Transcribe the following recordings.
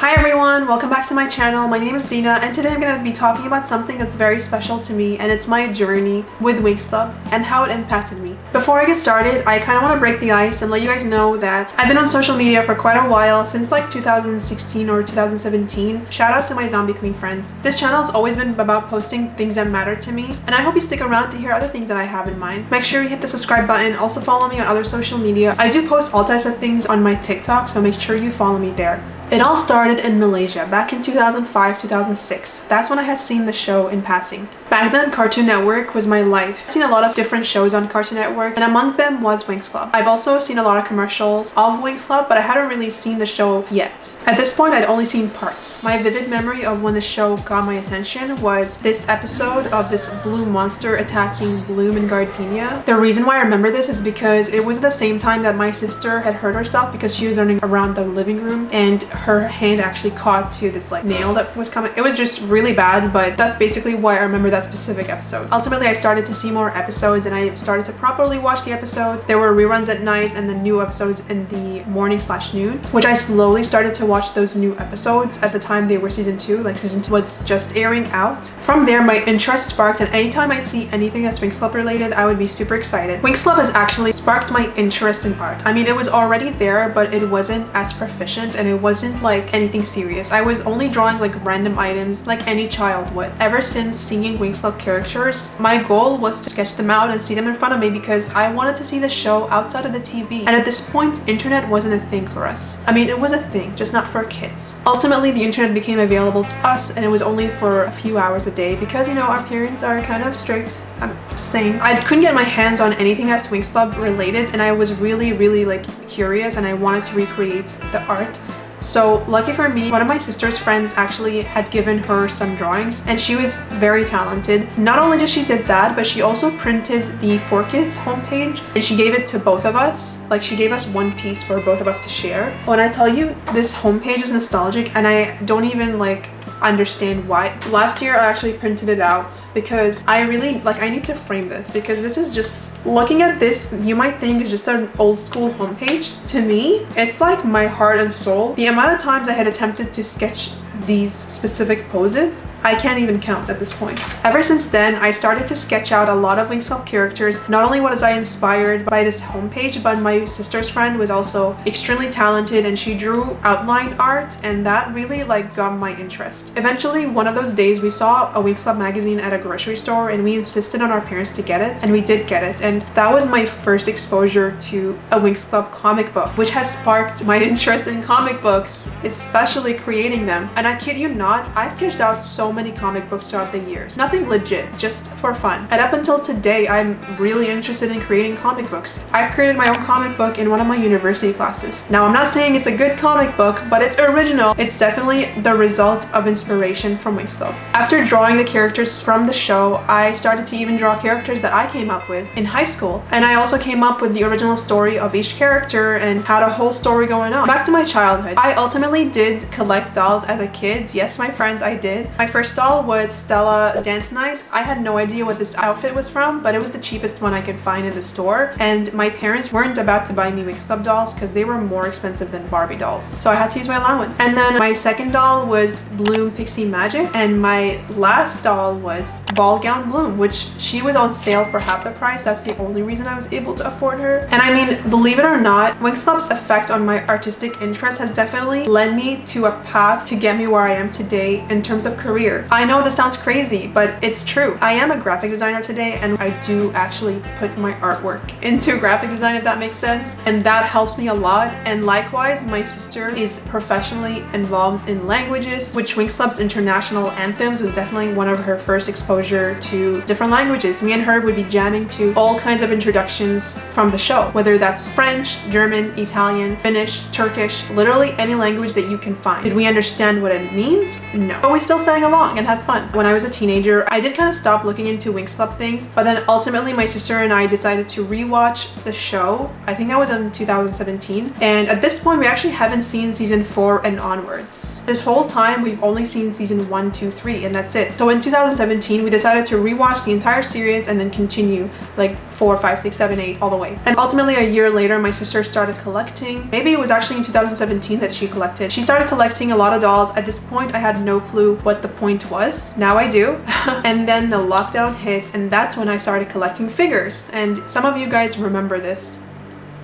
Hi everyone, welcome back to my channel. My name is Deena and today I'm going to be talking about something that's very special to me, and it's my journey with Winx Club and how it impacted me. Before I get started, I kind of want to break the ice and let you guys know that I've been on social media for quite a while, since like 2016 or 2017. Shout out to my zombie queen friends. This channel has always been about posting things that matter to me, and I hope you stick around to hear other things that I have in mind. Make sure you hit the subscribe button. Also follow me on other social media. I do post all types of things on my TikTok, so make sure you follow me there. It all started in Malaysia back in 2005-2006. That's when I had seen the show in passing. Back then, Cartoon Network was my life. I've seen a lot of different shows on Cartoon Network, and among them was Winx Club. I've also seen a lot of commercials of Winx Club, but I hadn't really seen the show yet. At this point, I'd only seen parts. My vivid memory of when the show got my attention was this episode of this blue monster attacking Bloom and Gardenia. The reason why I remember this is because it was at the same time that my sister had hurt herself because she was running around the living room and her hand actually caught to this like nail that was coming. It was just really bad, but that's basically why I remember that specific episode. Ultimately, I started to see more episodes and I started to properly watch the episodes. There were reruns at night and the new episodes in the morning/noon, which I slowly started to watch those new episodes. At the time they were season 2, like season 2 was just airing out. From there, my interest sparked, and anytime I see anything that's Winx Club related, I would be super excited. Winx Club has actually sparked my interest in art. I mean, it was already there, but it wasn't as proficient and it wasn't like anything serious. I was only drawing like random items like any child would. Ever since seeing Winx Club characters, my goal was to sketch them out and see them in front of me because I wanted to see the show outside of the TV. And at this point, internet wasn't a thing for us. I mean, it was a thing, just not for kids. Ultimately, the internet became available to us, and it was only for a few hours a day because, you know, our parents are kind of strict. I'm just saying. I couldn't get my hands on anything that's Winx Club related, and I was really like curious and I wanted to recreate the art. So lucky for me, one of my sister's friends actually had given her some drawings and she was very talented. Not only did she did that, but she also printed the 4Kids homepage and she gave it to both of us. Like, she gave us one piece for both of us to share. When I tell you this homepage is nostalgic, and I don't even like understand why. Last year I actually printed it out because I really like, I need to frame this because this is just, looking at this you might think it's just an old school homepage. To me, it's like my heart and soul. The amount of times I had attempted to sketch these specific poses, I can't even count at this point. Ever since then, I started to sketch out a lot of Winx Club characters. Not only was I inspired by this homepage, but my sister's friend was also extremely talented and she drew outline art, and that really like got my interest. Eventually, one of those days we saw a Winx Club magazine at a grocery store and we insisted on our parents to get it, and we did get it, and that was my first exposure to a Winx Club comic book, which has sparked my interest in comic books, especially creating them. And I kid you not, I sketched out so many comic books throughout the years. Nothing legit, just for fun. And up until today, I'm really interested in creating comic books. I created my own comic book in one of my university classes. Now, I'm not saying it's a good comic book, but it's original. It's definitely the result of inspiration from Winx Club. After drawing the characters from the show, I started to even draw characters that I came up with in high school. And I also came up with the original story of each character and had a whole story going on. Back to my childhood. I ultimately did collect dolls as a kid. Yes, my friends, I did. My first doll was Stella Dance Night. I had no idea what this outfit was from, but it was the cheapest one I could find in the store, and my parents weren't about to buy me Winx Club dolls because they were more expensive than Barbie dolls, so I had to use my allowance. And then my second doll was Bloom Pixie Magic, and my last doll was Ball Gown Bloom, which she was on sale for half the price. That's the only reason I was able to afford her. And I mean, believe it or not, Winx Club's effect on my artistic interest has definitely led me to a path to get me where I am today in terms of career. I know this sounds crazy, but it's true. I am a graphic designer today, and I do actually put my artwork into graphic design, if that makes sense, and that helps me a lot. And likewise, my sister is professionally involved in languages, which Winx Club's international anthems was definitely one of her first exposure to different languages. Me and her would be jamming to all kinds of introductions from the show, whether that's French, German, Italian, Finnish, Turkish, literally any language that you can find. Did we understand what it means? No. But we still sang along and had fun. When I was a teenager, I did kind of stop looking into Winx Club things, but then ultimately my sister and I decided to rewatch the show. I think that was in 2017, and at this point we actually haven't seen season 4 and onwards. This whole time we've only seen season 1, 2, 3, and that's it. So in 2017 we decided to rewatch the entire series and then continue like 4, 5, 6, 7, 8, all the way. And ultimately a year later, my sister started collecting. Maybe it was actually in 2017 that she collected. She started collecting a lot of dolls. At this point, I had no clue what the point was. Now I do. And then the lockdown hit, and that's when I started collecting figures. And some of you guys remember this.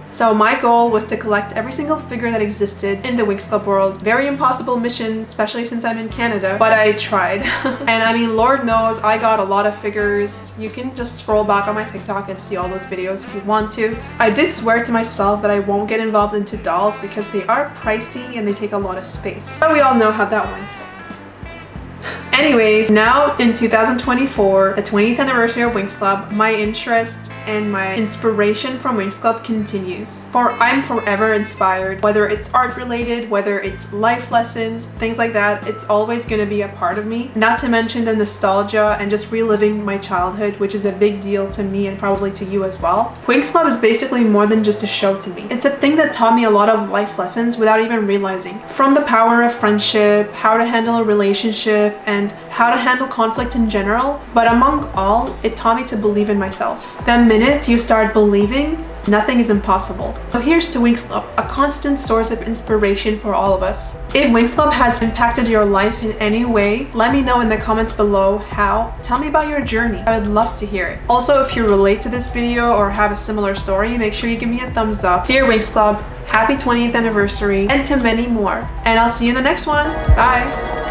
So my goal was to collect every single figure that existed in the Winx Club world. Very impossible mission, especially since I'm in Canada, but I tried. And I mean, Lord knows I got a lot of figures. You can just scroll back on my TikTok and see all those videos if you want to. I did swear to myself that I won't get involved into dolls because they are pricey and they take a lot of space. But we all know how that went. Anyways, now in 2024, the 20th anniversary of Winx Club, my interest and my inspiration from Winx Club continues. For I'm forever inspired, whether it's art related, whether it's life lessons, things like that, it's always gonna be a part of me. Not to mention the nostalgia and just reliving my childhood, which is a big deal to me and probably to you as well. Winx Club is basically more than just a show to me. It's a thing that taught me a lot of life lessons without even realizing. From the power of friendship, how to handle a relationship, and how to handle conflict in general, but among all, it taught me to believe in myself. The minute you start believing, nothing is impossible. So here's to Winx Club, a constant source of inspiration for all of us. If Winx Club has impacted your life in any way, let me know in the comments below how. Tell me about your journey. I would love to hear it. Also, if you relate to this video or have a similar story, make sure you give me a thumbs up. Dear Winx Club, happy 20th anniversary, and to many more. And I'll see you in the next one. Bye!